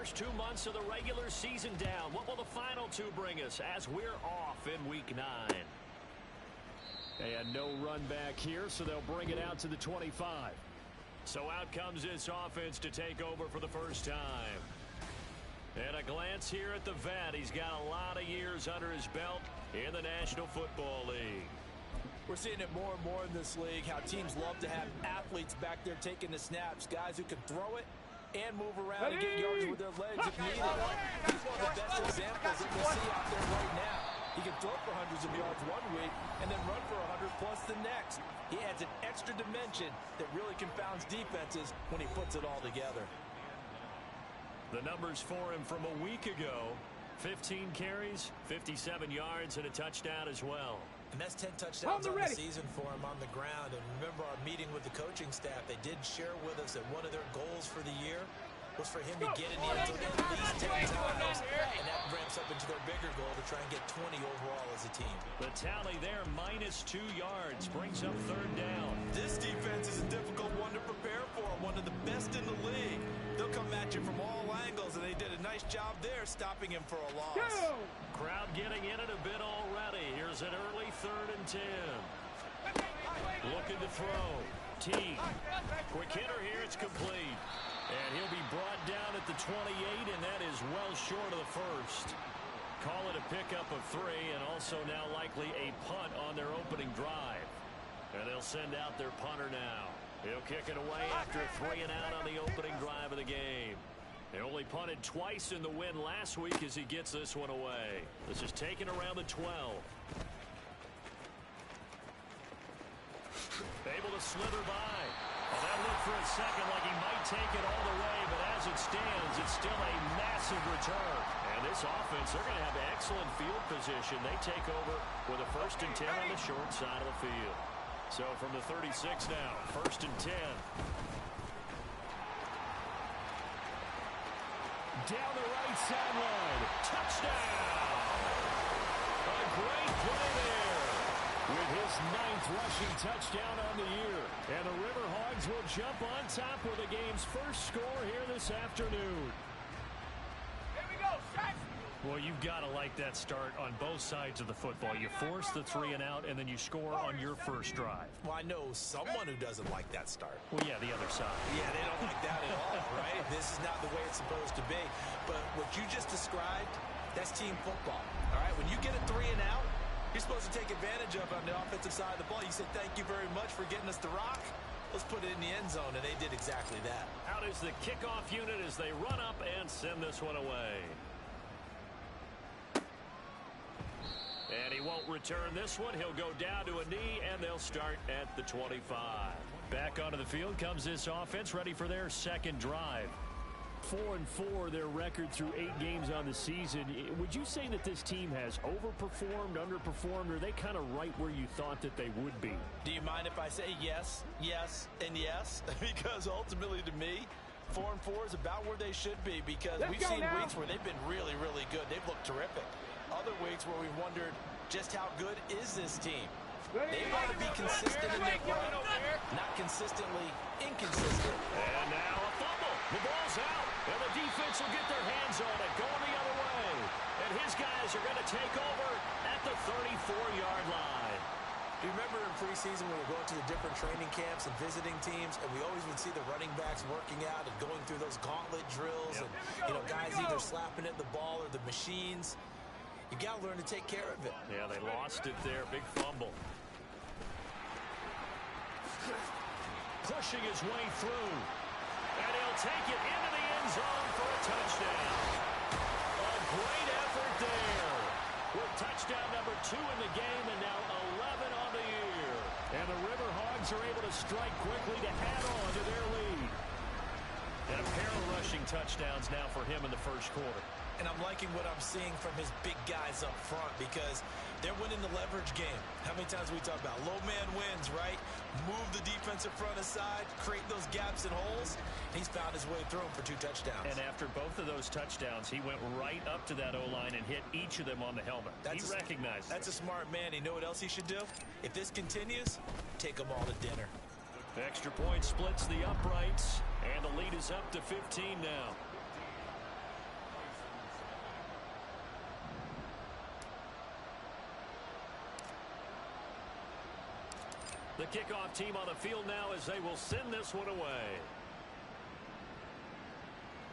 First 2 months of the regular season down. What will the final two bring us as we're off in Week 9? And no run back here, so they'll bring it out to the 25. So out comes this offense to take over for the first time. And a glance here at the vet. He's got a lot of years under his belt in the National Football League. We're seeing it more and more in this league, how teams love to have athletes back there taking the snaps, guys who can throw it and move around and get yards with their legs if needed. He's one of the best examples that we'll see out there right now. He can throw for hundreds of yards one week and then run for 100+ the next. He adds an extra dimension that really confounds defenses when he puts it all together. The numbers for him from a week ago: 15 carries, 57 yards, and a touchdown as well. And that's 10 touchdowns on the season for him on the ground. And remember our meeting with the coaching staff, they did share with us that one of their goals for the year was for him to get in the end zone at least 10 times. And that ramps up into their bigger goal to try and get 20 overall as a team. The tally there, -2 yards, brings up third down. This defense is a difficult one to prepare for, one of the best in the league. They'll come at you from all angles, and they did a nice job there stopping him for a loss. Crowd getting in it a bit already. Here's an early 3rd and 10. Looking to throw. T. Quick hitter here. It's complete. And he'll be brought down at the 28, and that is well short of the first. Call it a pickup of 3, and also now likely a punt on their opening drive. And they'll send out their punter now. He'll kick it away after a 3 and out on the opening drive of the game. They only punted twice in the win last week as he gets this one away. This is taken around the 12. Able to slither by. Well, that looked for a second like he might take it all the way, but as it stands, it's still a massive return. And this offense, they're going to have excellent field position. They take over with a 1st and 10 on the short side of the field. So from the 36 now, 1st and 10. Down the right sideline. Touchdown! A great play there with his 9th rushing touchdown on the year. And the Riverhogs will jump on top with the game's first score here this afternoon. Here we go, Shaq! Well, you've got to like that start on both sides of the football. You force the 3 and out, and then you score on your first drive. Well, I know someone who doesn't like that start. Well, yeah, the other side. Yeah, they don't like that at all, right? This is not the way it's supposed to be. But what you just described, that's team football, all right? When you get a 3 and out, you're supposed to take advantage of it on the offensive side of the ball. You said, thank you very much for getting us the rock. Let's put it in the end zone, and they did exactly that. Out is the kickoff unit as they run up and send this one away. And he won't return this one. He'll go down to a knee, and they'll start at the 25. Back onto the field comes this offense, ready for their second drive. 4-4, their record through 8 games on the season. Would you say that this team has overperformed, underperformed, or are they kind of right where you thought that they would be? Do you mind if I say yes, yes, and yes? Because ultimately, to me, 4-4 is about where they should be, because we've seen weeks where they've been really, really good. They've looked terrific. Other weeks where we wondered just how good is this team. They want to be consistent in their play, not consistently inconsistent. And now a fumble. The ball's out, and the defense will get their hands on it, going the other way. And his guys are going to take over at the 34-yard line. You remember in preseason when we were going to the different training camps and visiting teams, and we always would see the running backs working out and going through those gauntlet drills, and guys either slapping at the ball or the machines. You got to learn to take care of it. Yeah, they lost it there. Big fumble. Pushing his way through. And he'll take it into the end zone for a touchdown. A great effort there. With touchdown number 2 in the game, and now 11 on the year. And the Riverhogs are able to strike quickly to add on to their lead. And a pair of rushing touchdowns now for him in the first quarter. And I'm liking what I'm seeing from his big guys up front, because they're winning the leverage game. How many times we talk about low man wins, right? Move the defensive front aside, create those gaps and holes. He's found his way through them for 2 touchdowns. And after both of those touchdowns, he went right up to that O-line and hit each of them on the helmet. He recognized it. That's a smart man. You know what else he should do? If this continues, take them all to dinner. Extra point splits the uprights, and the lead is up to 15 now. The kickoff team on the field now as they will send this one away.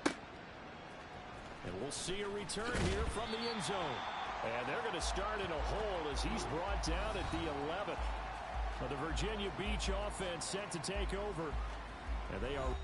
And we'll see a return here from the end zone. And they're going to start in a hole as he's brought down at the 11th. The Virginia Beach offense set to take over. And they are...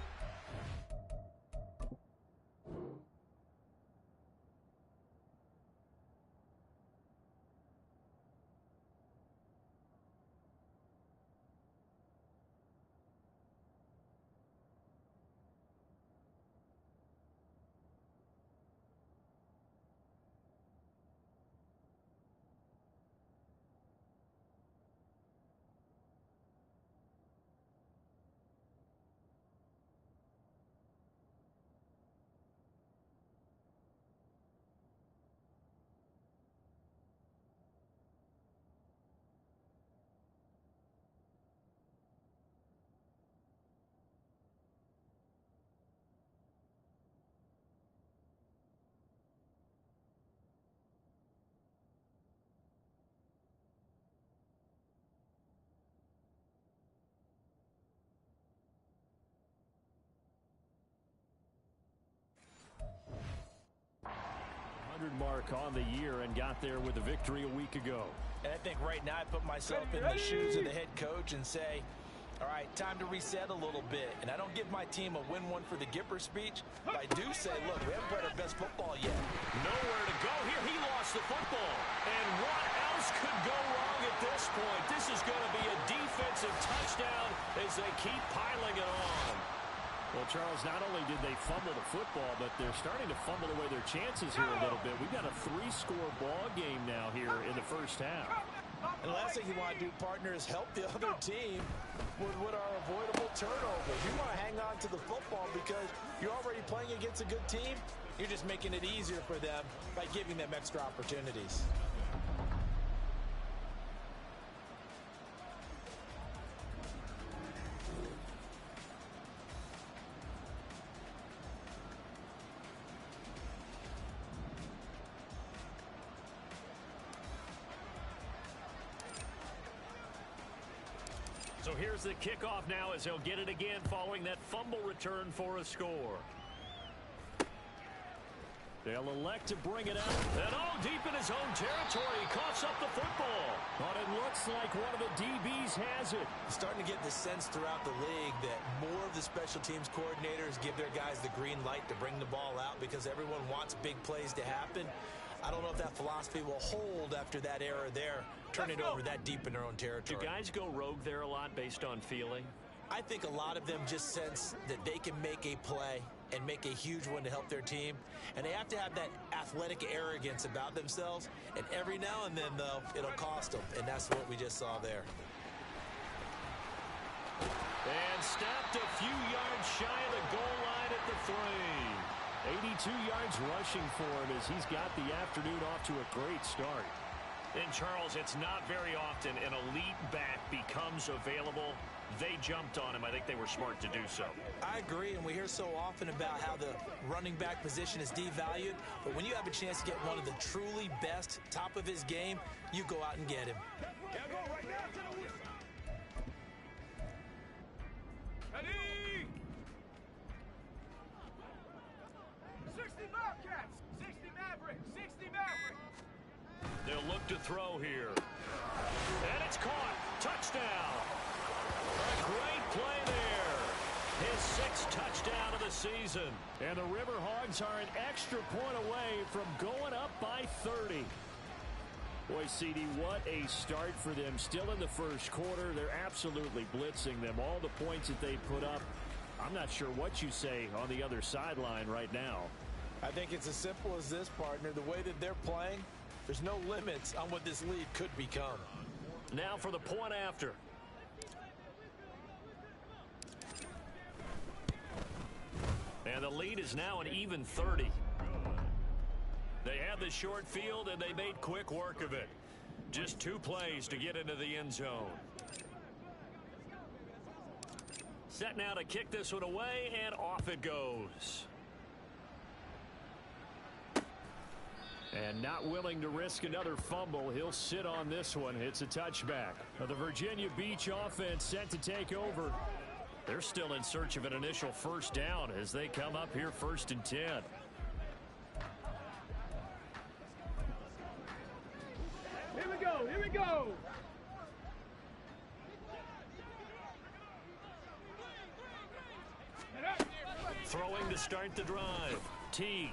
mark on the year and got there with a victory a week ago. And I think right now I put myself in the shoes of the head coach and say, all right, time to reset a little bit. And I don't give my team a win one for the Gipper speech, but I do say, look, we haven't played our best football yet. Nowhere to go here. He lost the football. And what else could go wrong at this point? This is going to be a defensive touchdown as they keep piling it on. Well, Charles, not only did they fumble the football, but they're starting to fumble away their chances here a little bit. We've got a 3-score ball game now here in the first half. And the last thing you want to do, partner, is help the other team with our avoidable turnovers. You want to hang on to the football because you're already playing against a good team. You're just making it easier for them by giving them extra opportunities. So here's the kickoff now as he'll get it again following that fumble return for a score. They'll elect to bring it out. And all deep in his own territory. He coughs up the football. But it looks like one of the DBs has it. Starting to get the sense throughout the league that more of the special teams coordinators give their guys the green light to bring the ball out because everyone wants big plays to happen. I don't know if that philosophy will hold after that error there, turn it over that deep in their own territory. Do guys go rogue there a lot based on feeling? I think a lot of them just sense that they can make a play and make a huge one to help their team. And they have to have that athletic arrogance about themselves. And every now and then, though, it'll cost them. And that's what we just saw there. And stopped a few yards shy of the goal line at the 3. 82 yards rushing for him as he's got the afternoon off to a great start. And, Charles, it's not very often an elite back becomes available. They jumped on him. I think they were smart to do so. I agree, and we hear so often about how the running back position is devalued. But when you have a chance to get one of the truly best, top of his game, you go out and get him. Ready! 60 Bobcats! 60 Mavericks! 60 Mavericks! They'll look to throw here. And it's caught. Touchdown. A great play there. His 6th touchdown of the season. And the Riverhogs are an extra point away from going up by 30. Boy, CD, what a start for them. Still in the first quarter. They're absolutely blitzing them. All the points that they put up, I'm not sure what you say on the other sideline right now. I think it's as simple as this, partner. The way that they're playing, there's no limits on what this lead could become. Now for the point after. And the lead is now an even 30. They have the short field, and they made quick work of it. Just 2 plays to get into the end zone. Set now to kick this one away, and off it goes. And not willing to risk another fumble, he'll sit on this one. It's a touchback. Now, the Virginia Beach offense set to take over. They're still in search of an initial first down as they come up here 1st and 10. Here we go, here we go. Throwing to start the drive. T.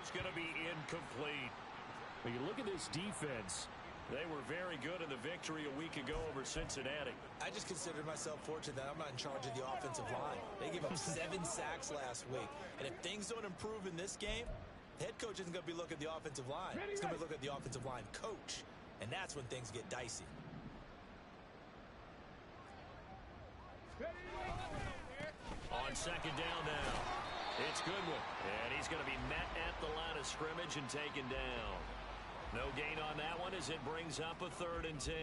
is going to be incomplete. When you look at this defense, they were very good in the victory a week ago over Cincinnati. I just consider myself fortunate that I'm not in charge of the offensive line. They gave up 7 sacks last week. And if things don't improve in this game, the head coach isn't going to be looking at the offensive line. He's going to be looking at the offensive line coach. And that's when things get dicey. On second down now, it's Goodwin. And he's going to be met at the line of scrimmage and taken down. No gain on that one as it brings up a 3rd and 10.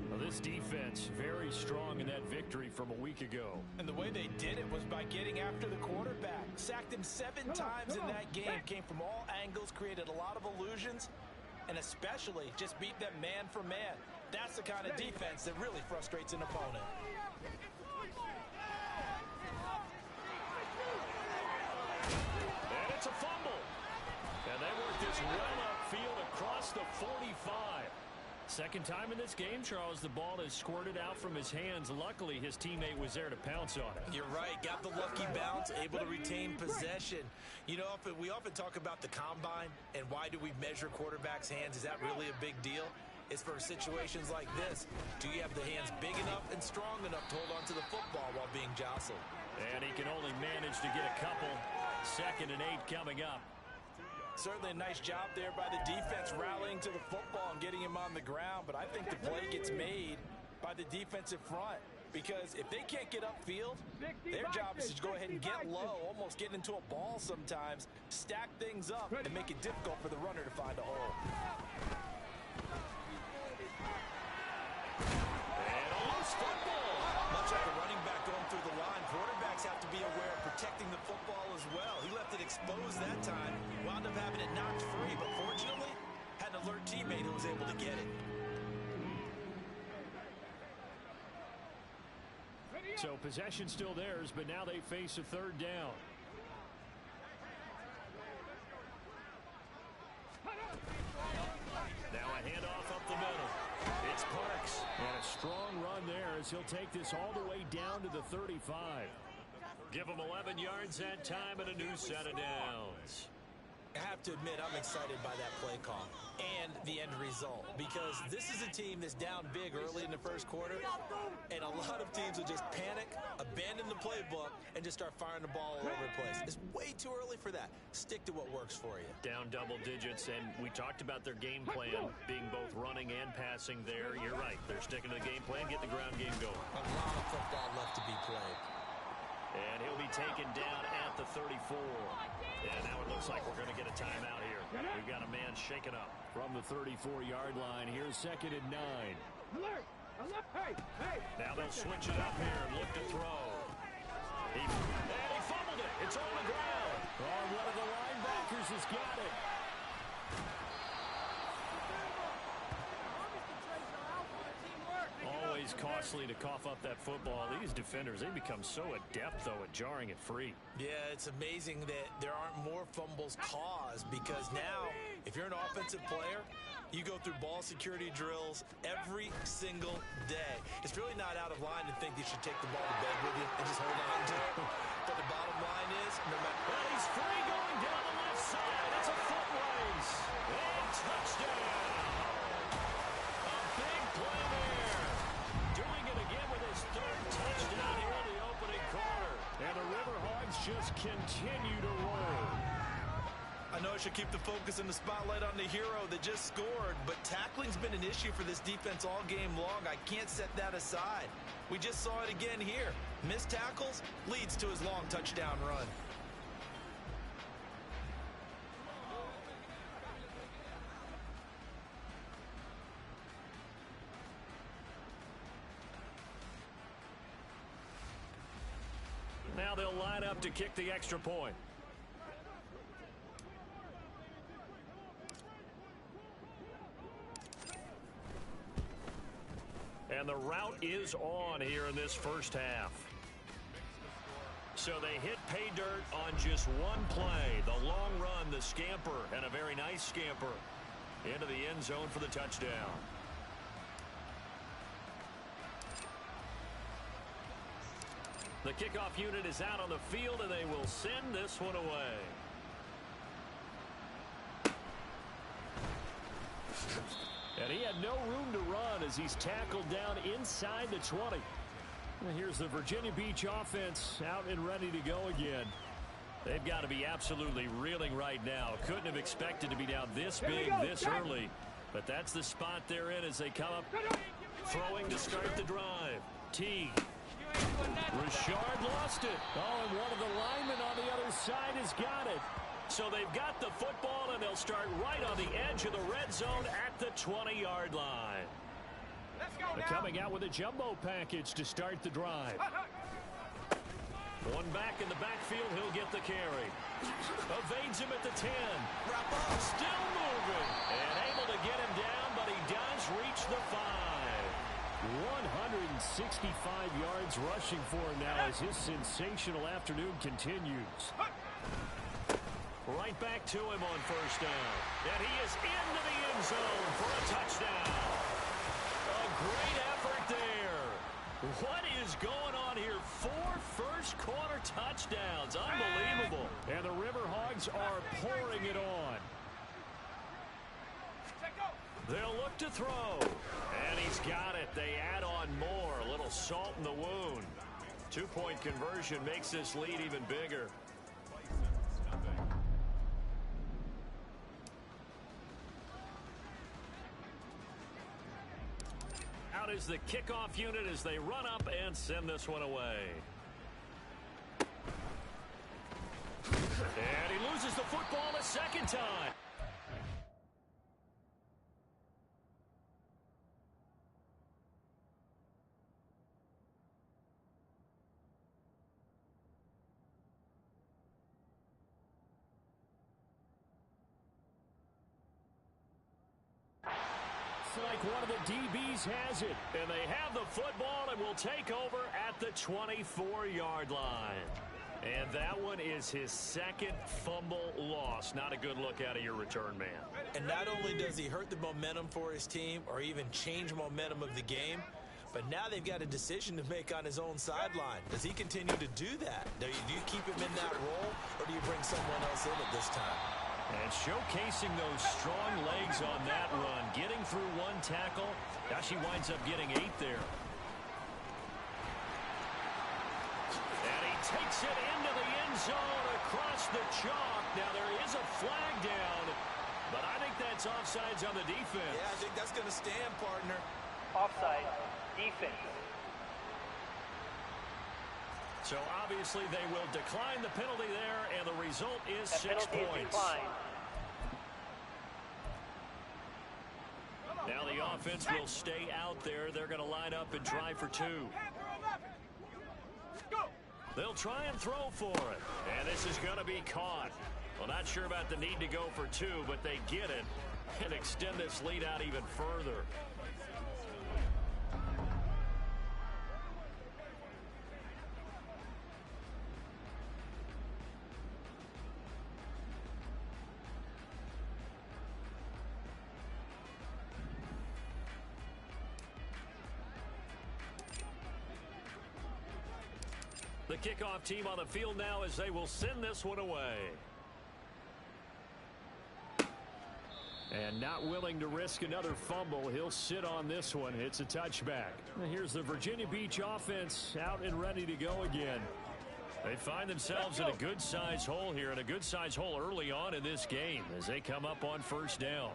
Well, this defense very strong in that victory from a week ago. And the way they did it was by getting after the quarterback. Sacked him 7 times in that game. Came from all angles, created a lot of illusions, and especially just beat them man for man. That's the kind of defense that really frustrates an opponent. And it's a fumble. And they work this well upfield across the 45. Second time in this game, Charles, the ball has squirted out from his hands. Luckily, his teammate was there to pounce on it. You're right. Got the lucky bounce, able to retain possession. You know, we often talk about the combine and why do we measure quarterbacks' hands. Is that really a big deal? It's for situations like this. Do you have the hands big enough and strong enough to hold on to the football while being jostled? And he can only manage to get a couple. 2nd and 8 coming up. Certainly a nice job there by the defense rallying to the football and getting him on the ground. But I think the play gets made by the defensive front. Because if they can't get upfield, their job is to go ahead and get low, almost get into a ball sometimes, stack things up, and make it difficult for the runner to find a hole. And a loose football. Much like a running back going through the line, quarterbacks have to be aware of protecting the football as well. He left it exposed that time, wound up having it knocked free, but fortunately, had an alert teammate who was able to get it. So possession still theirs, but now they face a 3rd down. Now a handoff up the middle. It's Parks. And a strong run there as he'll take this all the way down to the 35. Give him 11 yards that time and a new set of downs. I have to admit, I'm excited by that play call and the end result because this is a team that's down big early in the first quarter, and a lot of teams will just panic, abandon the playbook, and just start firing the ball all over the place. It's way too early for that. Stick to what works for you. Down double digits, and we talked about their game plan being both running and passing there. You're right. They're sticking to the game plan, get the ground game going. A lot of football left to be played. And he'll be taken down at the 34. And now it looks like we're going to get a timeout here. We've got a man shaken up. From the 34-yard line, here's 2nd and 9. Alert! Alert! Hey! Hey! Now they'll switch it up here and look to throw. And he fumbled it. It's on the ground. Oh, one of the linebackers has got it. Always costly to cough up that football. These defenders, they become so adept, though, at jarring it free. Yeah, it's amazing that there aren't more fumbles caused because now, if you're an offensive player, you go through ball security drills every single day. It's really not out of line to think you should take the ball to bed with you and just hold on to it. But the bottom line is, no matter... Well, he's free going down the left side. It's a foot race. And touchdown. A big play there. Doing it again with his 3rd touchdown here in the opening quarter. And the Riverhogs just continue to roll. I know I should keep the focus and the spotlight on the hero that just scored, but tackling's been an issue for this defense all game long. I can't set that aside. We just saw it again here. Missed tackles leads to his long touchdown run. Now they'll line up to kick the extra point. And the route is on here in this first half. So they hit pay dirt on just one play. The long run, the scamper, and a very nice scamper into the end zone for the touchdown. The kickoff unit is out on the field, and they will send this one away. And he had no room to run as he's tackled down inside the 20. And here's the Virginia Beach offense out and ready to go again. They've got to be absolutely reeling right now. Couldn't have expected to be down this big this early. But that's the spot they're in as they come up. Throwing to start the drive. T. Richard lost it. Oh, and one of the linemen on the other side has got it. So they've got the football, and they'll start right on the edge of the red zone at the 20-yard line. They're coming out with a jumbo package to start the drive. One back in the backfield, he'll get the carry. Evades him at the 10. Still moving. And able to get him down, but he does reach the 5. 165 yards rushing for him now as his sensational afternoon continues. Right back to him on first down. And he is into the end zone for a touchdown. A great effort there. What is going on here? 4 first-quarter touchdowns. Unbelievable. And the Riverhogs are pouring it on. They'll look to throw. And he's got it. They add on more. A little salt in the wound. 2-point conversion makes this lead even bigger. Out is the kickoff unit as they run up and send this one away. And he loses the football a second time. Like one of the DBs has it, and they have the football and will take over at the 24-yard line. And that one is his second fumble loss. Not a good look out of your return man. And not only does he hurt the momentum for his team or even change momentum of the game, but now they've got a decision to make on his own sideline. Does he continue to do that? Do you keep him in that role, or do you bring someone else in at this time? And showcasing those strong legs on that run. Getting through one tackle. Now she winds up getting 8 there. And he takes it into the end zone across the chalk. Now there is a flag down, but I think that's offsides on the defense. Yeah, I think that's going to stand, partner. Offside, defense. So obviously they will decline the penalty there, and the result is That 6 penalty points. is declined. Now the offense will stay out there. They're going to line up and try for 2. They'll try and throw for it. And this is going to be caught. Well, not sure about the need to go for 2, but they get it and extend this lead out even further. The kickoff team on the field now as they will send this one away. And not willing to risk another fumble, he'll sit on this one. It's a touchback. And here's the Virginia Beach offense out and ready to go again. They find themselves in a good-sized hole here, and a good-sized hole early on in this game as they come up on first down.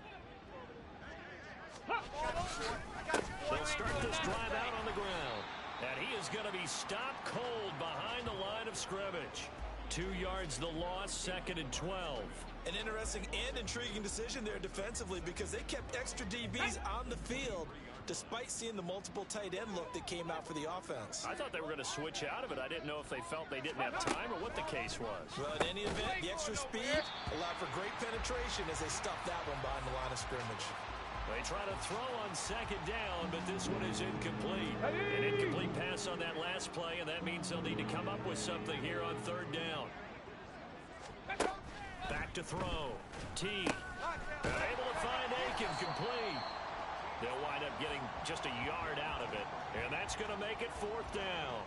They'll start this drive out on the ground. And he is going to be stopped cold behind the line of scrimmage. 2 yards the loss, 2nd and 12. An interesting and intriguing decision there defensively because they kept extra DBs on the field despite seeing the multiple tight end look that came out for the offense. I thought they were going to switch out of it. I didn't know if they felt they didn't have time or what the case was. Well, in any event, the extra speed allowed for great penetration as they stuffed that one behind the line of scrimmage. They try to throw on 2nd down, but this one is incomplete. An incomplete pass on that last play, and that means they'll need to come up with something here on 3rd down. Back to throw. T. Able to find Aiken, complete. They'll wind up getting just a yard out of it, and that's going to make it 4th down.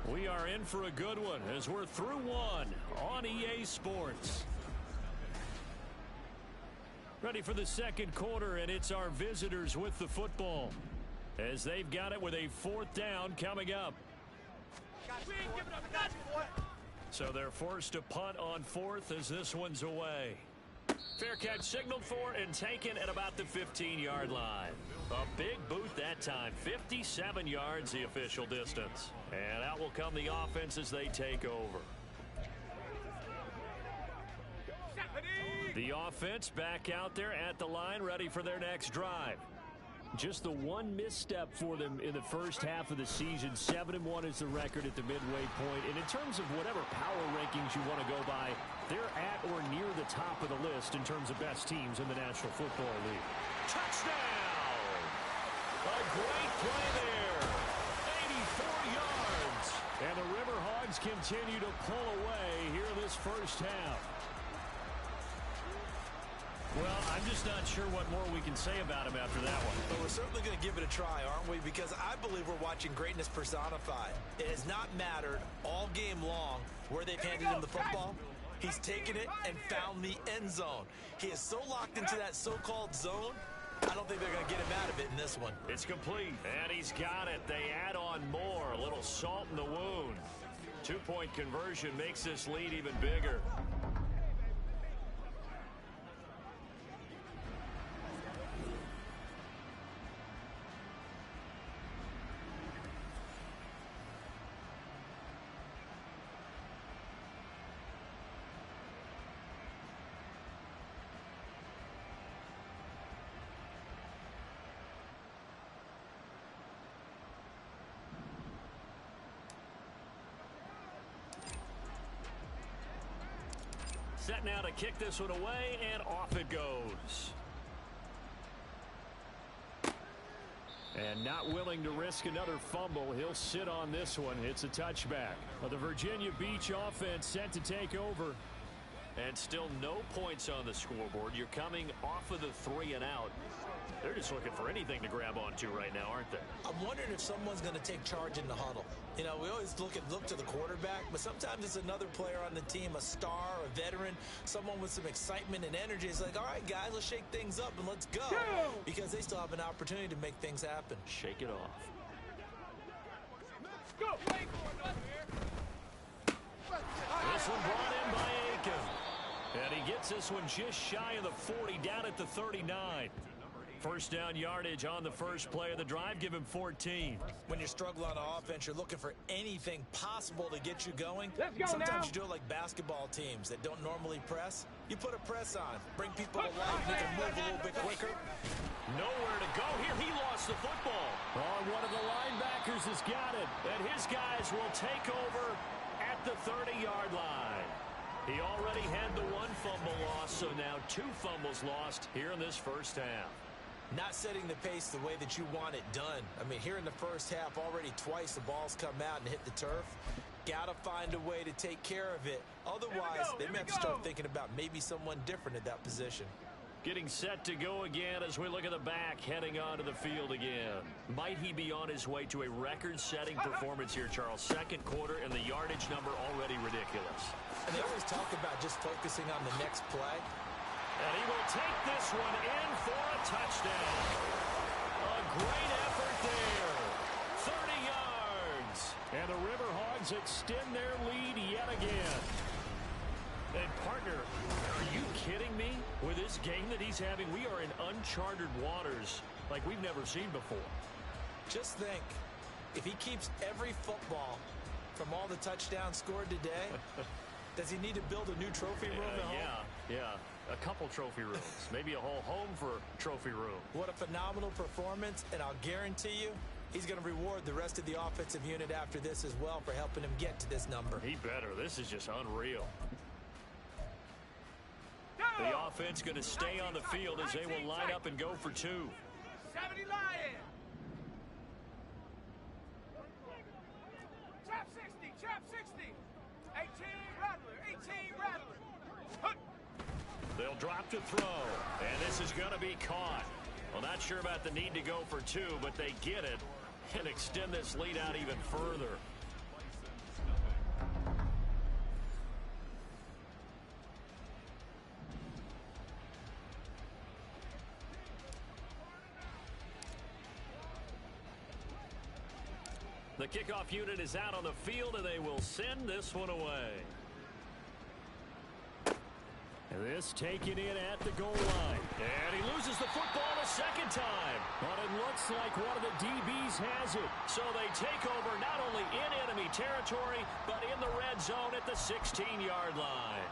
We are in for a good one as we're through one on EA Sports. Ready for the second quarter, and it's our visitors with the football as they've got it with a 4th down coming up. So they're forced to punt on 4th as this one's away. Fair catch signaled for and taken at about the 15-yard line. A big boot that time. 57 yards the official distance. And out will come the offense as they take over. The offense back out there at the line, ready for their next drive. Just the one misstep for them in the first half of the season. 7-1 is the record at the midway point. And in terms of whatever power rankings you want to go by, they're at or near the top of the list in terms of best teams in the National Football League. Touchdown! A great play there. 84 yards. And the Riverhogs continue to pull away here in this first half. Well, I'm just not sure what more we can say about him after that one. But we're certainly going to give it a try, aren't we? Because I believe we're watching greatness personified. It has not mattered all game long where they've handed him the football. He's taken it and found the end zone. He is so locked into that so-called zone, I don't think they're going to get him out of it in this one. It's complete. And he's got it. They add on more. A little salt in the wound. 2-point conversion makes this lead even bigger. Set now to kick this one away, and off it goes. And not willing to risk another fumble, he'll sit on this one. It's a touchback. Well, the Virginia Beach offense set to take over. And still no points on the scoreboard. You're coming off of the 3 and out. They're just looking for anything to grab onto right now, aren't they? I'm wondering if someone's going to take charge in the huddle. You know, we always look to the quarterback, but sometimes it's another player on the team, a star, a veteran, someone with some excitement and energy. It's like, all right, guys, let's shake things up and let's go. Because they still have an opportunity to make things happen. Shake it off. Go! This one brought in by Aiken. And he gets this one just shy of the 40, down at the 39. First down yardage on the first play of the drive. Give him 14. When you're struggling on offense, you're looking for anything possible to get you going. Let's go. Sometimes now. you do it like basketball teams that don't normally press. You put a press on, bring people to life, make them move a little bit quicker. Nowhere to go here. He lost the football. Oh, one of the linebackers has got it. And his guys will take over at the 30-yard line. He already had the one fumble loss, so now 2 fumbles lost here in this first half. Not setting the pace the way that you want it done. I mean, here in the first half, already twice the ball's come out and hit the turf. Got to find a way to take care of it. Otherwise, they may have to start thinking about maybe someone different at that position. Getting set to go again as we look at the back, heading onto the field again. Might he be on his way to a record-setting performance here, Charles? Second quarter, and the yardage number already ridiculous. And they always talk about just focusing on the next play. And he will take this one in for a touchdown. A great effort there. 30 yards. And the Riverhogs extend their lead yet again. And, partner, are you kidding me? With this game that he's having, we are in uncharted waters like we've never seen before. Just think, if he keeps every football from all the touchdowns scored today, does he need to build a new trophy room at home? Yeah. A couple trophy rooms. Maybe a whole home for trophy room. What a phenomenal performance, and I'll guarantee you, he's going to reward the rest of the offensive unit after this as well for helping him get to this number. He better. This is just unreal. The offense going to stay on the field as they will line up and go for 2. 70 Lion! Trap 60, trap 60! 18 Rattler, 18 Rattler! They'll drop to throw, and this is going to be caught. Well, not sure about the need to go for 2, but they get it and extend this lead out even further. The kickoff unit is out on the field, and they will send this one away. This taken in at the goal line. And he loses the football a second time. But it looks like one of the DBs has it. So they take over not only in enemy territory, but in the red zone at the 16-yard line.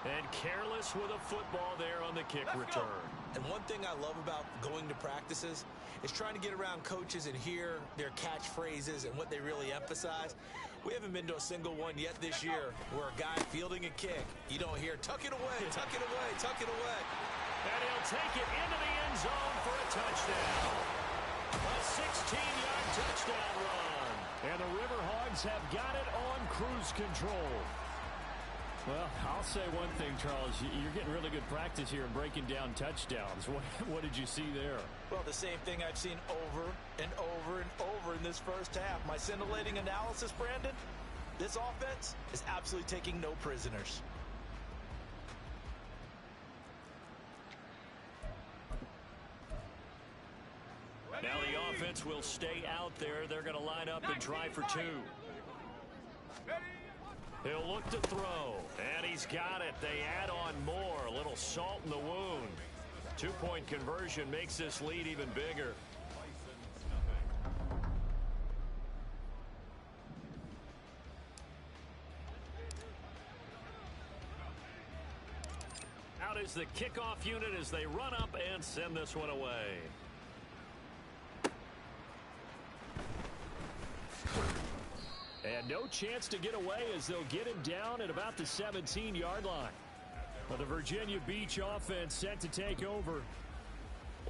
And careless with a football there on the kick return. And one thing I love about going to practices is trying to get around coaches and hear their catchphrases and what they really emphasize. We haven't been to a single one yet this year where a guy fielding a kick, you don't hear, tuck it away, tuck it away, tuck it away. And he'll take it into the end zone for a touchdown. A 16-yard touchdown run. And the Riverhogs have got it on cruise control. Well, I'll say one thing, Charles. You're getting really good practice here in breaking down touchdowns. What did you see there? Well, the same thing I've seen over and over and over in this first half. My scintillating analysis, Brandon, this offense is absolutely taking no prisoners. Now the offense will stay out there. They're going to line up and try for two. He'll look to throw, and he's got it. They add on more, a little salt in the wound. Two-point conversion makes this lead even bigger. Out is the kickoff unit as they run up and send this one away. And no chance to get away as they'll get him down at about the 17-yard line. But the Virginia Beach offense set to take over.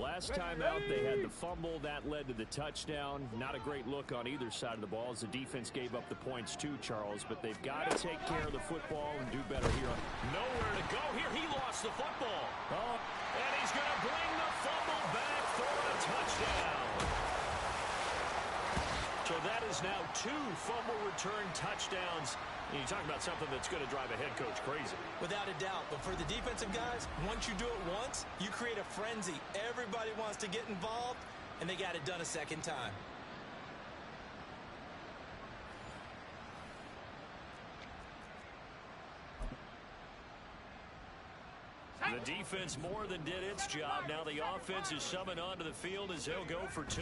Last time out, they had the fumble. That led to the touchdown. Not a great look on either side of the ball as the defense gave up the points too, Charles. But they've got to take care of the football and do better here. Nowhere to go here. He lost the football. Oh, and he's going to bring the fumble back for a touchdown. So that is now 2 fumble return touchdowns. And you talk about something that's going to drive a head coach crazy. Without a doubt. But for the defensive guys, once you do it once, you create a frenzy. Everybody wants to get involved, and they got it done a second time. The defense more than did its job. Now the offense is summoned onto the field as they'll go for 2.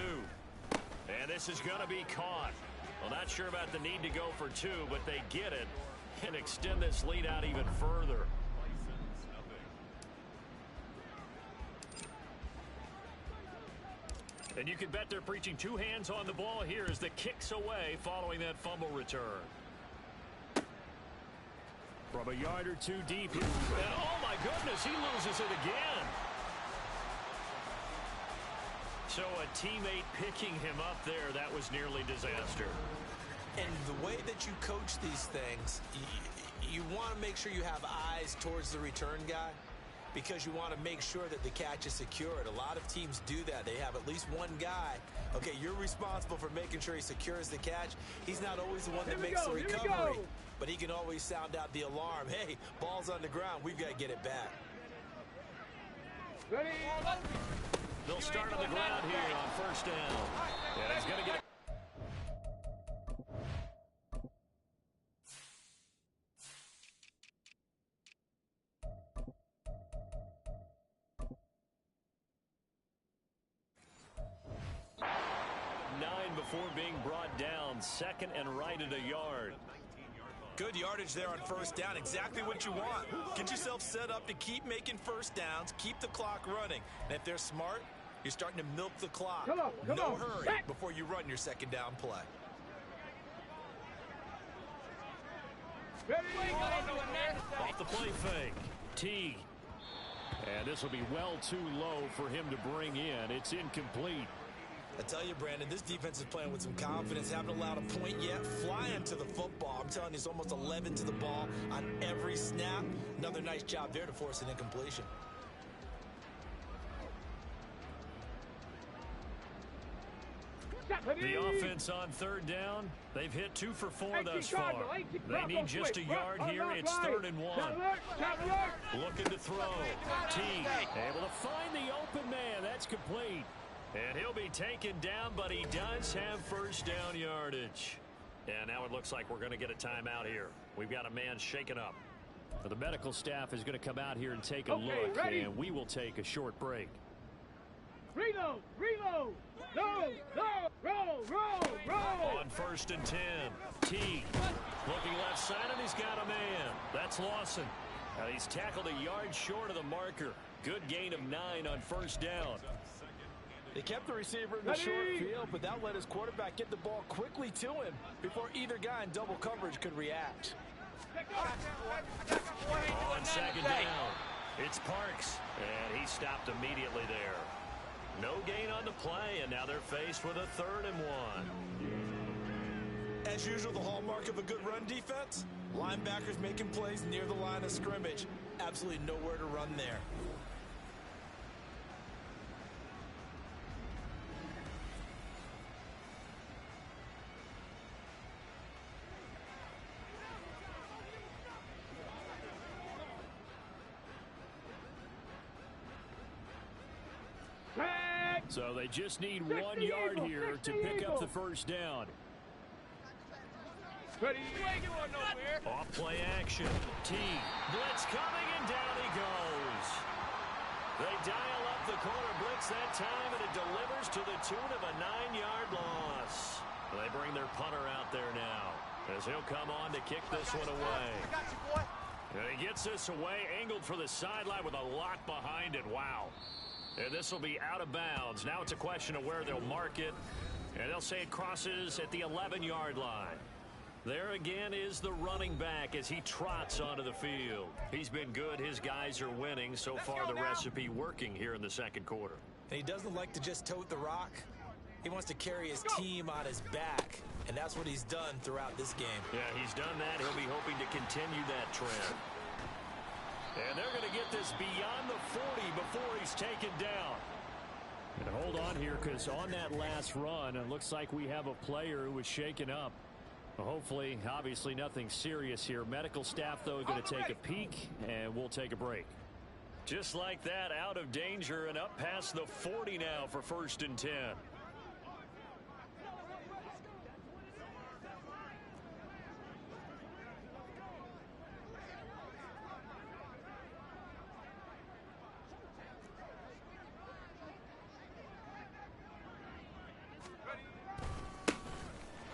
And this is going to be caught. Well, not sure about the need to go for 2, but they get it and extend this lead out even further. And you can bet they're preaching 2 hands on the ball here as the kick's away following that fumble return. From a yard or 2 deep. And oh, my goodness, he loses it again. So a teammate picking him up there, that was nearly disaster. And the way that you coach these things, you want to make sure you have eyes towards the return guy because you want to make sure that the catch is secured. A lot of teams do that. They have at least one guy. Okay, you're responsible for making sure he secures the catch. He's not always the one that makes the recovery, but he can always sound out the alarm. Hey, ball's on the ground. We've got to get it back. Ready? They'll start on the ground here on first down. And he's going to get it. Before being brought down, 2nd and right at a yard. Good yardage there on first down. Exactly what you want. Get yourself set up to keep making first downs, keep the clock running. And if they're smart, you're starting to milk the clock. No hurry before you run your second down play. Off the play fake. T. And this will be well too low for him to bring in. It's incomplete. I tell you, Brandon, this defense is playing with some confidence. Haven't allowed a point yet. Flying to the football. I'm telling you, it's almost 11 to the ball on every snap. Another nice job there to force an incompletion. The offense on third down. They've hit 2 for 4 thus far. They need just a yard here. It's 3rd and 1. Looking to throw. T able to find the open man. That's complete. And he'll be taken down, but he does have first down yardage. And now it looks like we're going to get a timeout here. We've got a man shaken up. The medical staff is going to come out here and take a look, and we will take a short break. Reload! Reload! Go! Go! Roll! On 1st and 10, T looking left side, and he's got a man. That's Lawson. He's tackled a yard short of the marker. Good gain of 9 on 1st down. They kept the receiver in the short field, but that let his quarterback get the ball quickly to him before either guy in double coverage could react. On 2nd down, it's Parks, and he stopped immediately there. No gain on the play, and now they're faced with a 3rd and 1. As usual, the hallmark of a good run defense, linebackers making plays near the line of scrimmage. Absolutely nowhere to run there. So they just need 1 yard here to pick up the first down. Off play action. T. Blitz coming, and down he goes. They dial up the corner blitz that time, and it delivers to the tune of a 9-yard loss. They bring their punter out there now, as he'll come on to kick this one away. And he gets this away, angled for the sideline with a lock behind it. Wow. And this will be out of bounds. Now it's a question of where they'll mark it. And they'll say it crosses at the 11-yard line. There again is the running back as he trots onto the field. He's been good. His guys are winning. So far, the recipe working here in the 2nd quarter. And he doesn't like to just tote the rock. He wants to carry his team on his back. And that's what he's done throughout this game. Yeah, he's done that. He'll be hoping to continue that trend. And they're going to get this beyond the 40 before he's taken down. And hold on here, because on that last run, it looks like we have a player who was shaken up. Well, hopefully, obviously nothing serious here. Medical staff, though, going to take a peek, and we'll take a break. Just like that, out of danger and up past the 40 now for 1st and 10.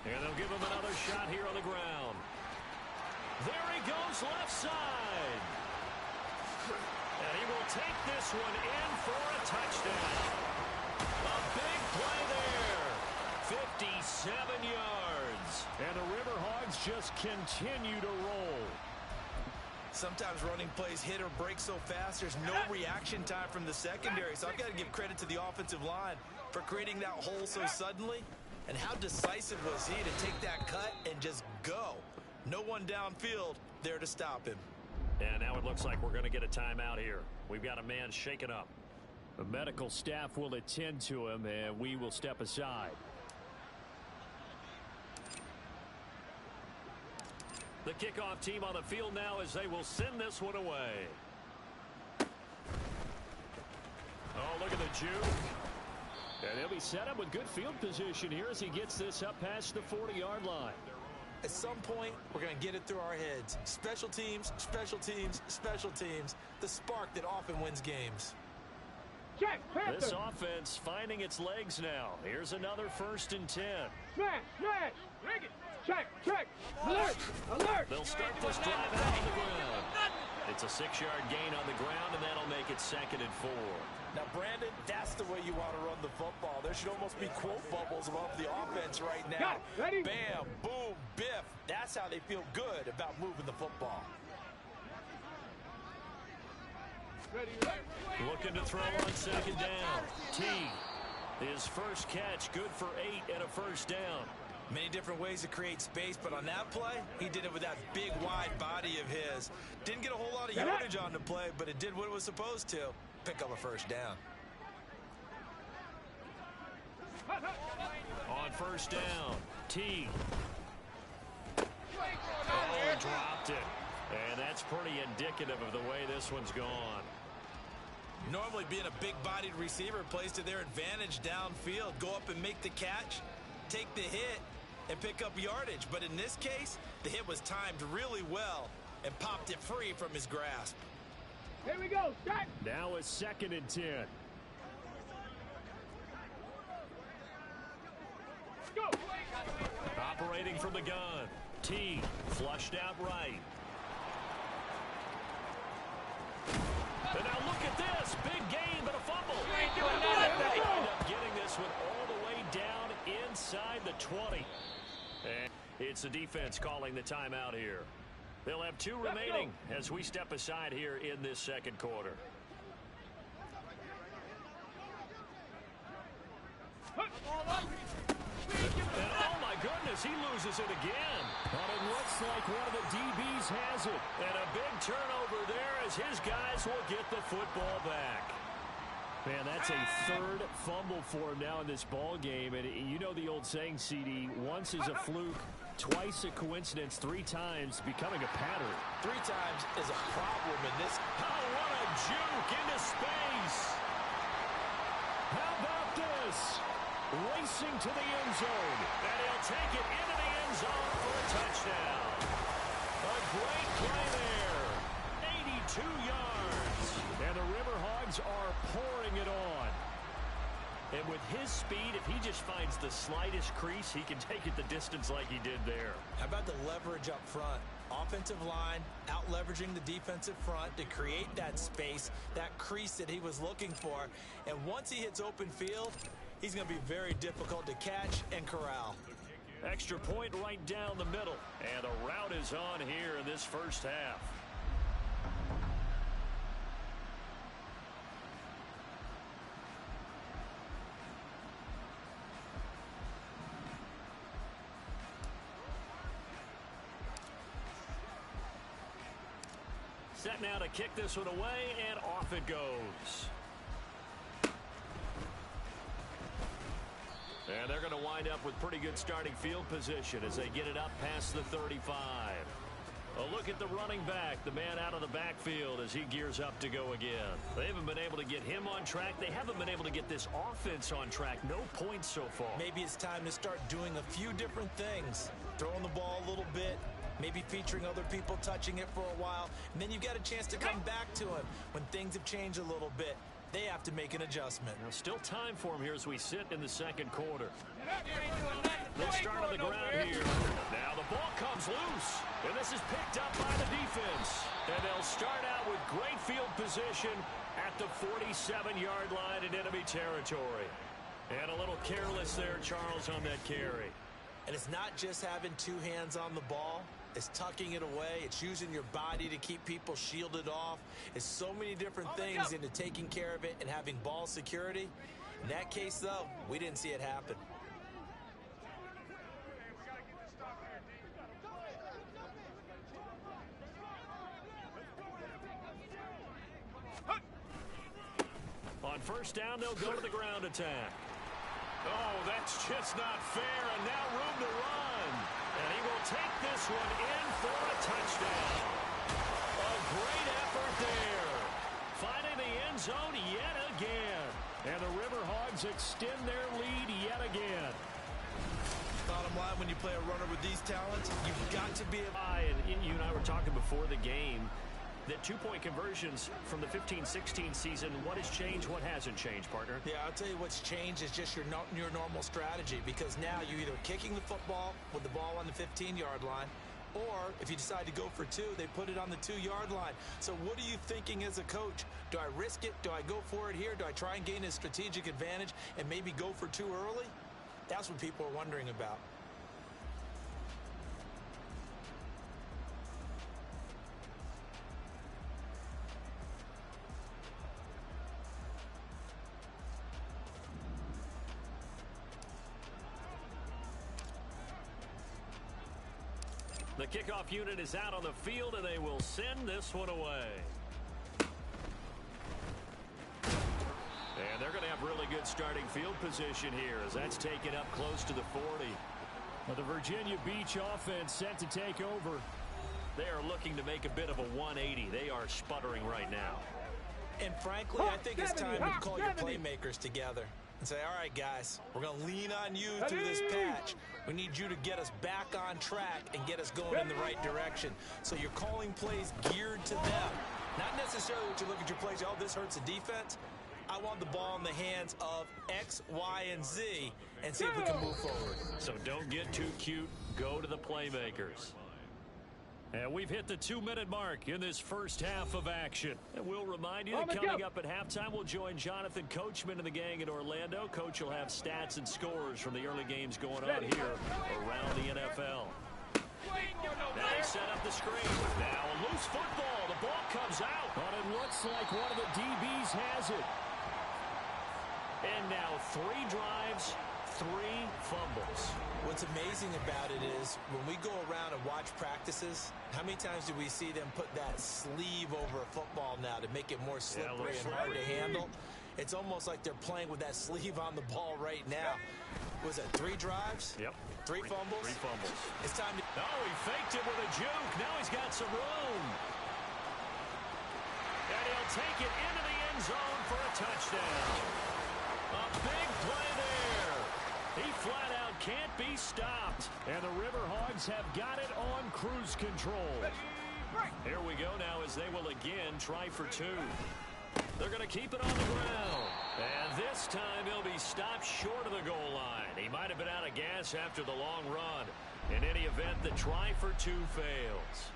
And they'll give him another shot here on the ground. There he goes, left side. And he will take this one in for a touchdown. A big play there. 57 yards. And the Riverhogs just continue to roll. Sometimes running plays hit or break so fast, there's no reaction time from the secondary. So I've got to give credit to the offensive line for creating that hole so suddenly. And how decisive was he to take that cut and just go? No one downfield there to stop him. And now it looks like we're going to get a timeout here. We've got a man shaken up. The medical staff will attend to him, and we will step aside. The kickoff team on the field now as they will send this one away. Oh, look at the juke. And he'll be set up with good field position here as he gets this up past the 40-yard line. At some point, we're going to get it through our heads. Special teams, special teams, special teams. The spark that often wins games. Check, this offense finding its legs now. Here's another 1st and 10. Smash, smash, rig it. Check, alert, alert. They'll start this drive out on the ground. It's a 6-yard gain on the ground, and that'll make it 2nd and 4. Now, Brandon, that's the way you want to run the football. There should almost be quote bubbles above the offense right now. Ready? Bam, boom, biff. That's how they feel good about moving the football. Looking to throw on 2nd down. T. His first catch, good for 8 and a 1st down. Many different ways to create space, but on that play, he did it with that big, wide body of his. Didn't get a whole lot of yardage on the play, but it did what it was supposed to. Pick up a 1st down. On 1st down, T. Oh, dropped it. And that's pretty indicative of the way this one's gone. Normally being a big-bodied receiver plays to their advantage downfield. Go up and make the catch, take the hit, and pick up yardage. But in this case, the hit was timed really well and popped it free from his grasp. Here we go. Start. Now a 2nd and 10. Go. Operating from the gun. T flushed out right. And now look at this. Big gain, but a fumble. They end up getting this one all the way down inside the 20. And it's the defense calling the timeout here. They'll have 2 remaining as we step aside here in this 2nd quarter. And oh my goodness, he loses it again. But it looks like one of the DBs has it. And a big turnover there as his guys will get the football back. Man, that's a 3rd fumble for him now in this ball game. And you know the old saying, CD, once is a fluke, twice a coincidence, 3 times becoming a pattern. 3 times is a problem in this. Oh, what a juke into space. How about this? Racing to the end zone. And he'll take it into the end zone for a touchdown. A great play there. 82 yards. And the Riverhogs are pouring it on. And with his speed, if he just finds the slightest crease, he can take it the distance like he did there. How about the leverage up front? Offensive line out leveraging the defensive front to create that space, that crease that he was looking for. And once he hits open field, he's going to be very difficult to catch and corral. Extra point right down the middle. And the route is on here in this first half. Set now to kick this one away, and off it goes. And they're going to wind up with pretty good starting field position as they get it up past the 35. A look at the running back, the man out of the backfield as he gears up to go again. They haven't been able to get him on track. They haven't been able to get this offense on track. No points so far. Maybe it's time to start doing a few different things. Throwing the ball a little bit, maybe featuring other people touching it for a while, and then you've got a chance to come back to him when things have changed a little bit. They have to make an adjustment. Now, still time for him here as we sit in the 2nd quarter. Let's start on the ground here. Now the ball comes loose, and this is picked up by the defense. And they'll start out with great field position at the 47-yard line in enemy territory. And a little careless there, Charles, on that carry. And it's not just having 2 hands on the ball. It's tucking it away. It's using your body to keep people shielded off. It's so many different things into taking care of it and having ball security. In that case, though, we didn't see it happen. On first down, they'll go to the ground attack. Oh, that's just not fair, and now room to run. And he will take this one in for a touchdown. A great effort there. Finding the end zone yet again. And the Riverhogs extend their lead yet again. Bottom line, when you play a runner with these talents, you've got to be able... And you and I were talking before the game that 2-point conversions from the 15-16 season, what has changed, what hasn't changed, partner? Yeah, I'll tell you what's changed is just your normal strategy, because now you're either kicking the football with the ball on the 15-yard line, or if you decide to go for 2, they put it on the 2-yard line. So what are you thinking as a coach? Do I risk it? Do I go for it here? Do I try and gain a strategic advantage and maybe go for 2 early? That's what people are wondering about. The kickoff unit is out on the field, and they will send this one away. And they're going to have really good starting field position here as that's taken up close to the 40. Well, the Virginia Beach offense set to take over. They are looking to make a bit of a 180. They are sputtering right now. And frankly, I think it's time to call your playmakers together and say, all right, guys, we're going to lean on you through this patch. We need you to get us back on track and get us going in the right direction. So you're calling plays geared to them. Not necessarily what you look at your plays, oh, this hurts the defense. I want the ball in the hands of X, Y, and Z and see if we can move forward. So don't get too cute. Go to the playmakers. And we've hit the 2-minute mark in this first half of action. And we'll remind you that coming up at halftime, we'll join Jonathan Coachman and the gang in Orlando. Coach will have stats and scores from the early games going on here around the NFL. Now they set up the screen. Now a loose football. The ball comes out. But it looks like one of the DBs has it. And now 3 drives, 3 fumbles. What's amazing about it is when we go around and watch practices, how many times do we see them put that sleeve over a football now to make it more slippery and hard to handle? It's almost like they're playing with that sleeve on the ball right now. Was it 3 drives? Yep. 3 fumbles? 3 fumbles. It's time to... Oh, he faked it with a juke. Now he's got some room. And he'll take it into the end zone for a touchdown. A big play there. He flat out can't be stopped. And the Riverhogs have got it on cruise control. Here we go now as they will again try for 2. They're going to keep it on the ground. And this time he'll be stopped short of the goal line. He might have been out of gas after the long run. In any event, the try for 2 fails.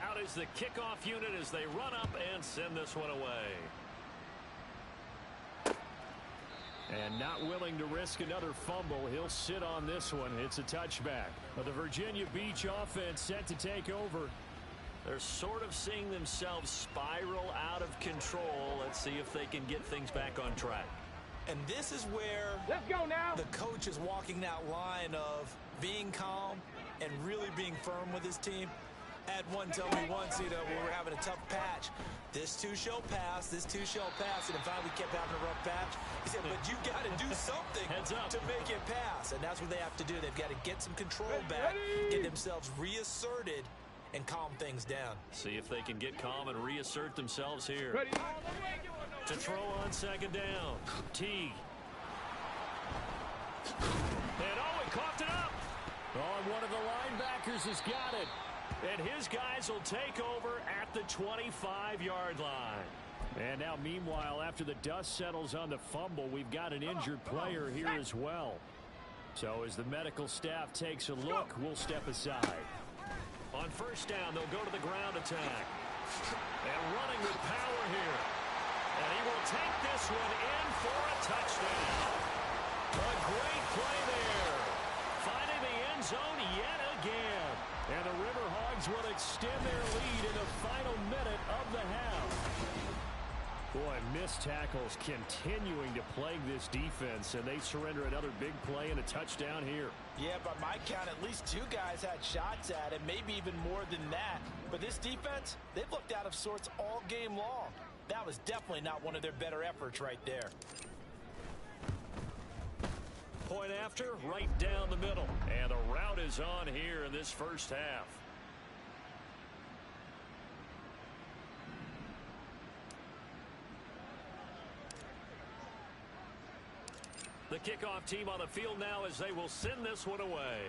Out is the kickoff unit as they run up and send this one away. And not willing to risk another fumble, he'll sit on this one. It's a touchback. But the Virginia Beach offense set to take over. They're sort of seeing themselves spiral out of control. Let's see if they can get things back on track. And this is where Let's go now. the coach is walking that line of being calm and really being firm with his team. I had one tell me once, you know, we were having a tough patch. This too shall pass, this too shall pass. And in fact, we kept having a rough patch. He said, but you got to do something to make it pass. And that's what they have to do. They've got to get some control back, get themselves reasserted, and calm things down. See if they can get calm and reassert themselves here. To throw on second down. Teague. And oh, he coughed it up. Oh, and one of the linebackers has got it. And his guys will take over at the 25-yard line. And now, meanwhile, after the dust settles on the fumble, we've got an injured player here as well. So as the medical staff takes a look, we'll step aside. On first down, they'll go to the ground attack. And running with power here. And he will take this one in for a touchdown. A great play there. Finding the end zone yet again. And the Riverhogs will extend their lead in the final minute of the half. Boy, missed tackles continuing to plague this defense, and they surrender another big play and a touchdown here. Yeah, by my count, at least 2 guys had shots at it, maybe even more than that. But this defense, they've looked out of sorts all game long. That was definitely not one of their better efforts right there. Point after, right down the middle. And the route is on here in this first half. The kickoff team on the field now as they will send this one away.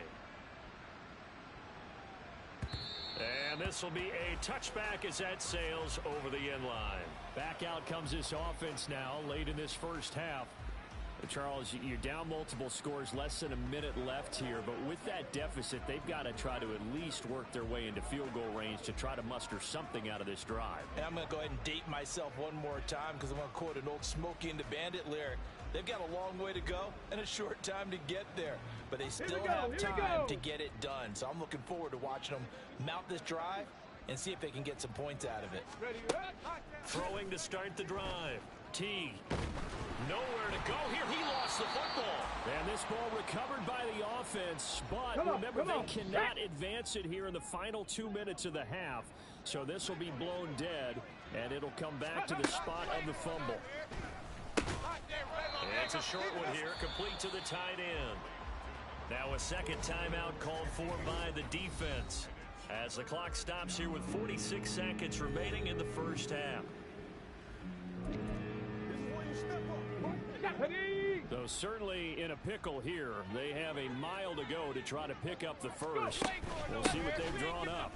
And this will be a touchback as that sails over the end line. Back out comes this offense now late in this first half. Charles, you're down multiple scores, less than a minute left here, but with that deficit, they've got to try to at least work their way into field goal range to try to muster something out of this drive. And I'm going to go ahead and date myself one more time because I'm going to quote an old Smokey and the Bandit lyric. They've got a long way to go and a short time to get there, but they still have time to get it done. So I'm looking forward to watching them mount this drive and see if they can get some points out of it. Throwing to start the drive. Teague. Nowhere to go here. He lost the football. And this ball recovered by the offense. But remember, they cannot advance it here in the final 2 minutes of the half. So this will be blown dead, and it'll come back to the spot of the fumble. And it's a short one here, complete to the tight end. Now a second timeout called for by the defense. as the clock stops here with 46 seconds remaining in the first half. So certainly in a pickle here. They have a mile to go to try to pick up the first. We'll see what they've drawn up.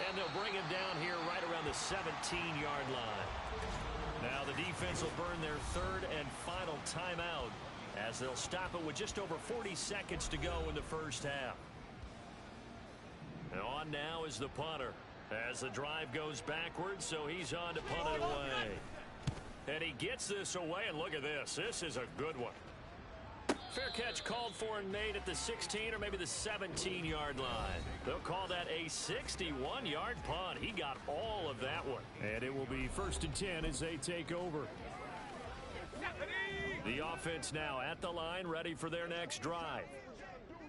And they'll bring him down here right around the 17-yard line. Now the defense will burn their third and final timeout as they'll stop it with just over 40 seconds to go in the first half. And on now is the punter as the drive goes backwards, so he's on to punt it away. And he gets this away, and look at this. This is a good one. Fair catch called for and made at the 16 or maybe the 17-yard line. They'll call that a 61-yard punt. He got all of that one. And it will be 1st and 10 as they take over. The offense now at the line, ready for their next drive.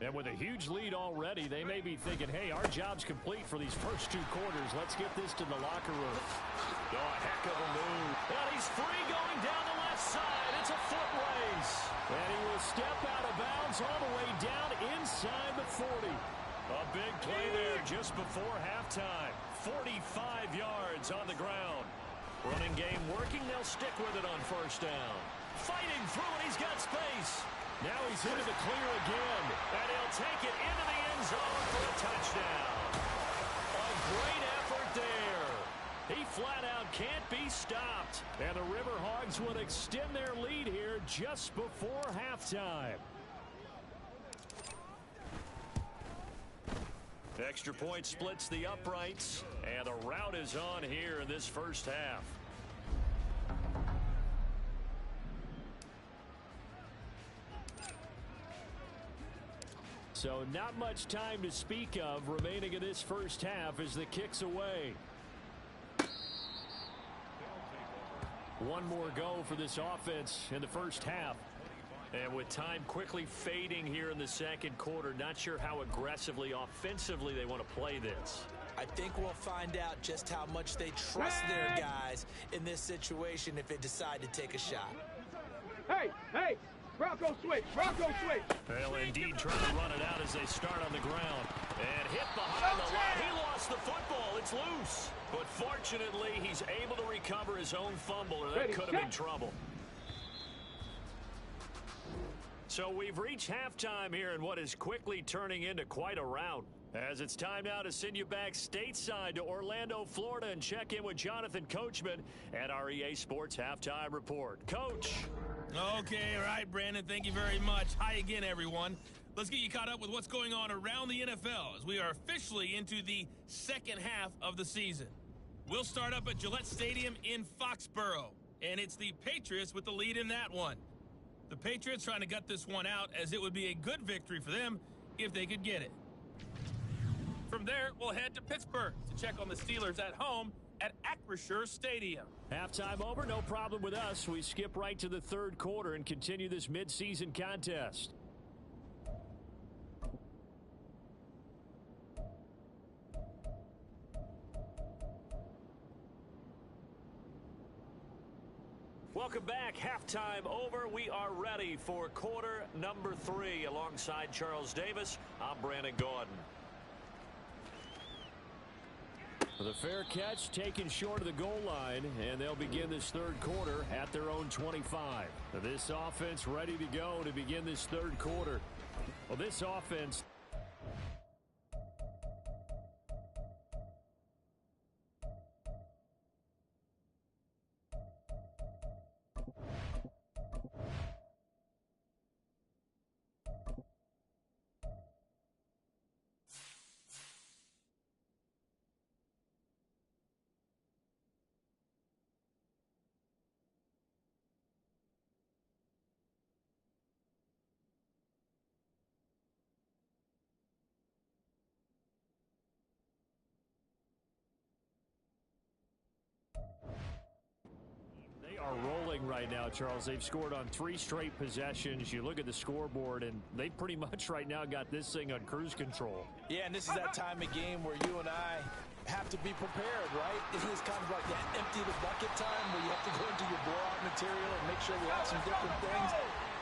And with a huge lead already, they may be thinking, hey, our job's complete for these first 2 quarters. Let's get this to the locker room. Oh, a heck of a move. And he's free going down the left side. It's a foot race. And he will step out of bounds all the way down inside the 40. A big play there just before halftime. 45 yards on the ground. Running game working. They'll stick with it on first down. Fighting through it. He's got space. Now he's into the clear again. And he'll take it into the end zone for a touchdown. A great effort there. He flat out can't be stopped. And the Riverhogs will extend their lead here just before halftime. Extra point splits the uprights. And the route is on here in this first half. So not much time to speak of remaining in this first half as the kick's away. One more go for this offense in the first half. And with time quickly fading here in the second quarter, not sure how aggressively, offensively they want to play this. I think we'll find out just how much they trust their guys in this situation if they decide to take a shot. Hey! Bronco switch! They'll indeed try to run it out as they start on the ground. And hit behind the line. He lost the football. It's loose. But fortunately, he's able to recover his own fumble, or that could have been trouble. So we've reached halftime here in what is quickly turning into quite a rout. As it's time now to send you back stateside to Orlando, Florida, and check in with Jonathan Coachman at our EA Sports Halftime Report. Coach. Okay, all right, Brandon, thank you very much. Hi again, everyone. Let's get you caught up with what's going on around the NFL as we are officially into the second half of the season. We'll start up at Gillette Stadium in Foxborough, and it's the Patriots with the lead in that one. The Patriots trying to gut this one out as it would be a good victory for them if they could get it. From there, we'll head to Pittsburgh to check on the Steelers at home at Acrisure Stadium. Halftime over, no problem with us. We skip right to the third quarter and continue this midseason contest. Welcome back. Halftime over. We are ready for quarter number 3. Alongside Charles Davis, I'm Brandon Gordon. The fair catch taken short of the goal line, and they'll begin this third quarter at their own 25. This offense ready to go to begin this third quarter. Well, this offense... are rolling right now, Charles. They've scored on 3 straight possessions. You look at the scoreboard, and they pretty much right now got this thing on cruise control. Yeah, and this is that time of game where you and I have to be prepared, right? Isn't this kind of like that empty the bucket time where you have to go into your blowout material and make sure we have some different things?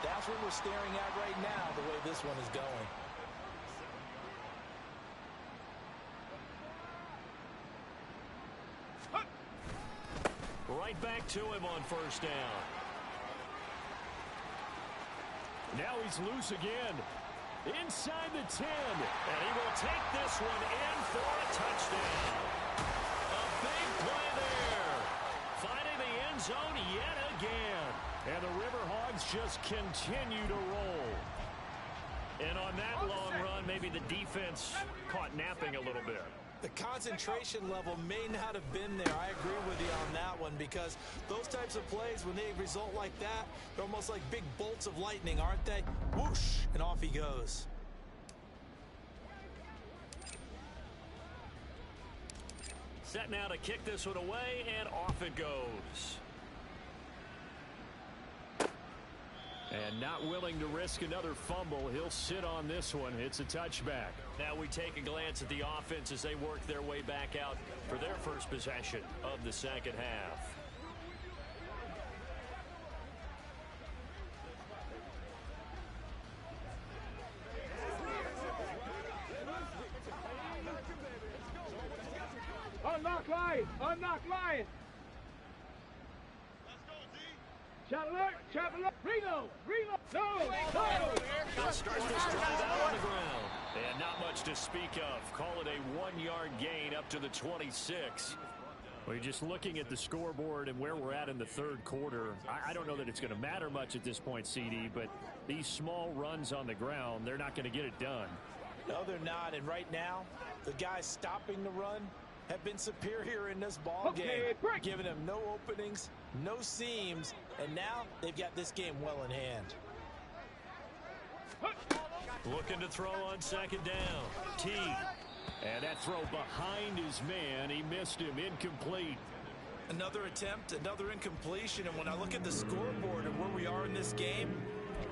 That's what we're staring at right now, the way this one is going. Right back to him on first down. Now he's loose again. Inside the 10. And he will take this one in for a touchdown. A big play there. Finding the end zone yet again. And the Riverhogs just continue to roll. And on that long run, maybe the defense caught napping a little bit. The concentration level may not have been there. I agree with you on that one, because those types of plays, when they result like that, they're almost like big bolts of lightning, aren't they? Whoosh, and off he goes. Set now to kick this one away, and off it goes. And not willing to risk another fumble. He'll sit on this one. It's a touchback. Now we take a glance at the offense as they work their way back out for their first possession of the second half. Unlock line! Unlock line! Shot alert! Shot alert! Reload! Reload! No! Starts this drive out on the ground. And not much to speak of. Call it a 1-yard gain up to the 26. Well, you're just looking at the scoreboard and where we're at in the third quarter. I don't know that it's going to matter much at this point, CD, but these small runs on the ground, they're not going to get it done. No, they're not. And right now, the guys stopping the run have been superior in this ball game, giving them no openings, no seams, and now they've got this game well in hand. Looking to throw on second down. T. And that throw behind his man, he missed him, incomplete. Another attempt, another incompletion, and when I look at the scoreboard and where we are in this game,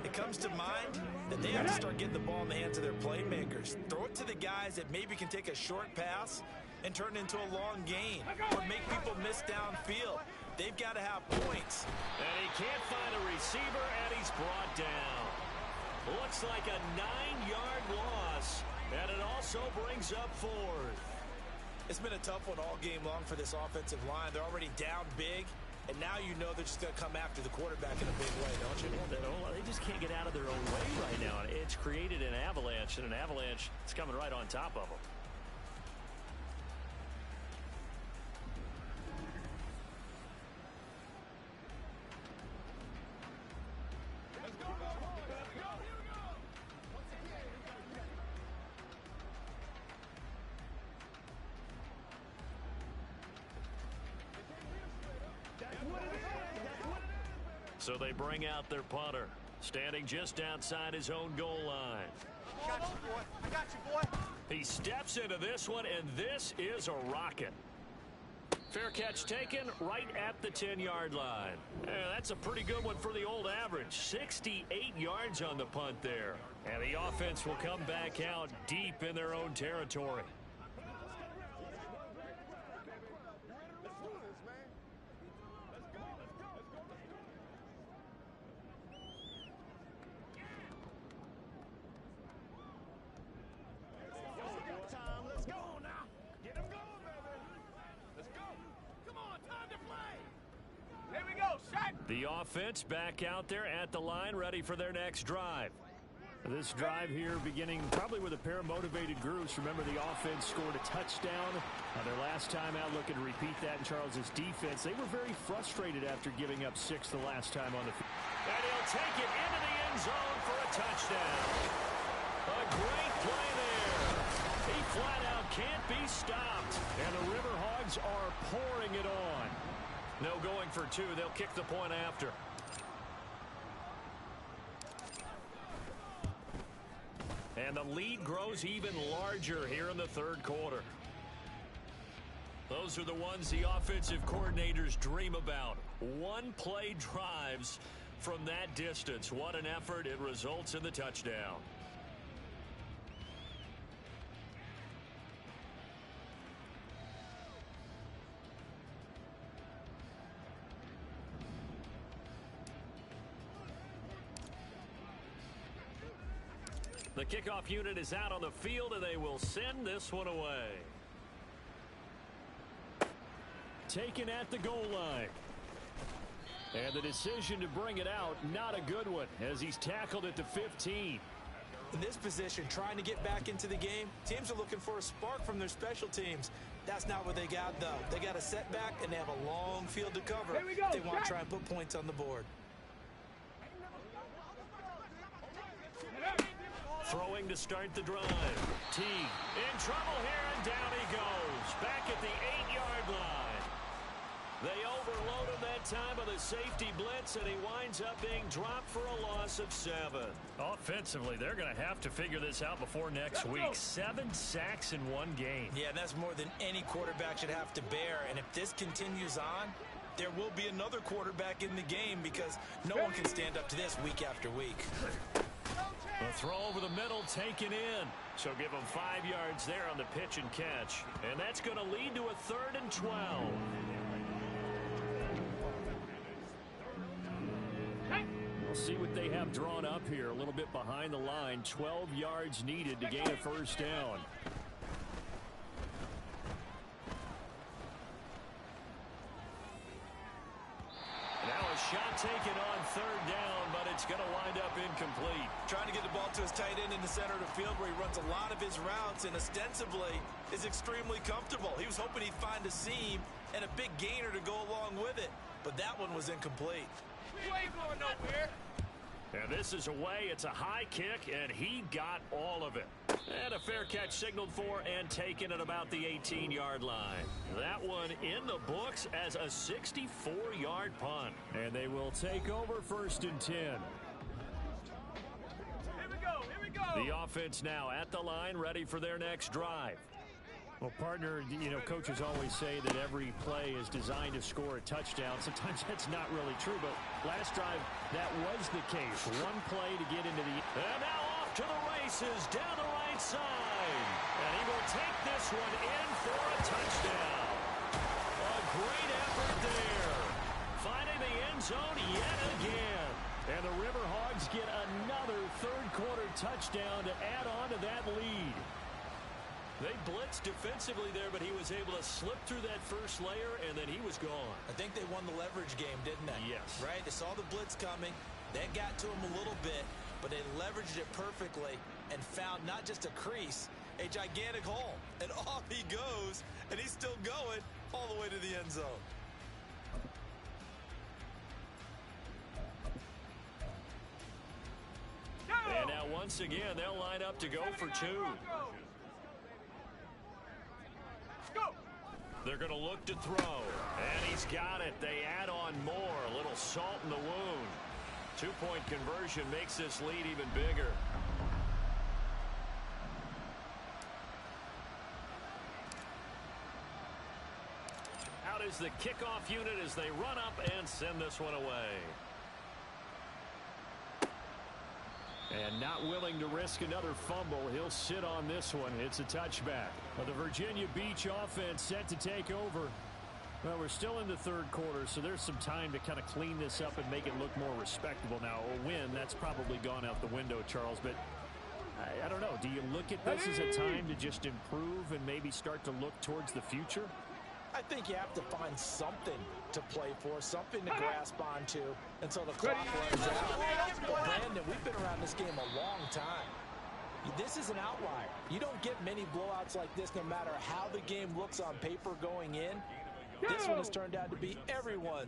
it comes to mind that they have to start getting the ball in the hands of their playmakers. Throw it to the guys that maybe can take a short pass and turn it into a long gain or make people miss downfield. They've got to have points. And he can't find a receiver, and he's brought down. Looks like a 9-yard loss, and it also brings up fourth. It's been a tough one all game long for this offensive line. They're already down big, and now you know they're just going to come after the quarterback in a big way, don't you? They just can't get out of their own way right now. It's created an avalanche, and an avalanche is coming right on top of them. So they bring out their punter, standing just outside his own goal line. I got you, boy. I got you, boy. He steps into this one, and this is a rocket. Fair catch taken right at the 10-yard line. Yeah, that's a pretty good one for the old average. 68 yards on the punt there. And the offense will come back out deep in their own territory. The offense back out there at the line, ready for their next drive. This drive here beginning probably with a pair of motivated groups. Remember, the offense scored a touchdown on their last time out, looking to repeat that in Charles's defense. They were very frustrated after giving up 6 the last time on the field. And he'll take it into the end zone for a touchdown. A great play there. He flat out can't be stopped. And the Riverhogs are pouring it on. No going for 2. They'll kick the point after. And the lead grows even larger here in the third quarter. Those are the ones the offensive coordinators dream about. One-play drives from that distance. What an effort. It results in the touchdown. The kickoff unit is out on the field, and they will send this one away. Taken at the goal line. And the decision to bring it out, not a good one, as he's tackled at the 15. In this position, trying to get back into the game, teams are looking for a spark from their special teams. That's not what they got, though. They got a setback, and they have a long field to cover if they want to try and put points on the board. Throwing to start the drive. T in trouble here, and down he goes. Back at the 8-yard line. They overload him that time with a safety blitz, and he winds up being dropped for a loss of 7. Offensively, they're going to have to figure this out before next week. 7 sacks in one game. Yeah, that's more than any quarterback should have to bear. And if this continues on, there will be another quarterback in the game because no one can stand up to this week after week. A throw over the middle taken in. So give him 5 yards there on the pitch and catch. And that's going to lead to a 3rd and 12. We'll see what they have drawn up here. A little bit behind the line. 12 yards needed to gain a first down. Now a shot taken on 3rd down, but it's going to wind up incomplete. Trying to get the ball to his tight end in the center of the field where he runs a lot of his routes and ostensibly is extremely comfortable. He was hoping he'd find a seam and a big gainer to go along with it, but that one was incomplete. You ain't going nowhere. And this is away. It's a high kick, and he got all of it. And a fair catch signaled for and taken at about the 18-yard line. That one in the books as a 64-yard punt. And they will take over 1st and 10. Here we go. Here we go. The offense now at the line, ready for their next drive. Well, partner, you know, coaches always say that every play is designed to score a touchdown. Sometimes that's not really true, but last drive, that was the case. One play to get into the... And now off to the races, down the right side. And he will take this one in for a touchdown. A great effort there. Finding the end zone yet again. And the Riverhogs get another 3rd-quarter touchdown to add on to that lead. They blitzed defensively there, but he was able to slip through that first layer, and then he was gone. I think they won the leverage game, didn't they? Yes. Right? They saw the blitz coming. That got to him a little bit, but they leveraged it perfectly and found not just a crease, a gigantic hole. And off he goes, and he's still going all the way to the end zone. And now once again, they'll line up to go for 2. They're going to look to throw. And he's got it. They add on more. A little salt in the wound. 2-point conversion makes this lead even bigger. Out is the kickoff unit as they run up and send this one away. And not willing to risk another fumble, he'll sit on this one. It's a touchback. Well, the Virginia Beach offense set to take over. Well, we're still in the 3rd quarter, so there's some time to kind of clean this up and make it look more respectable. Now, a win, that's probably gone out the window, Charles, but I don't know. Do you look at this as a time to just improve and maybe start to look towards the future? I think you have to find something to play for, something to grasp onto until the clock runs out. But Brandon, we've been around this game a long time. This is an outlier. You don't get many blowouts like this no matter how the game looks on paper going in. This one has turned out to be everyone's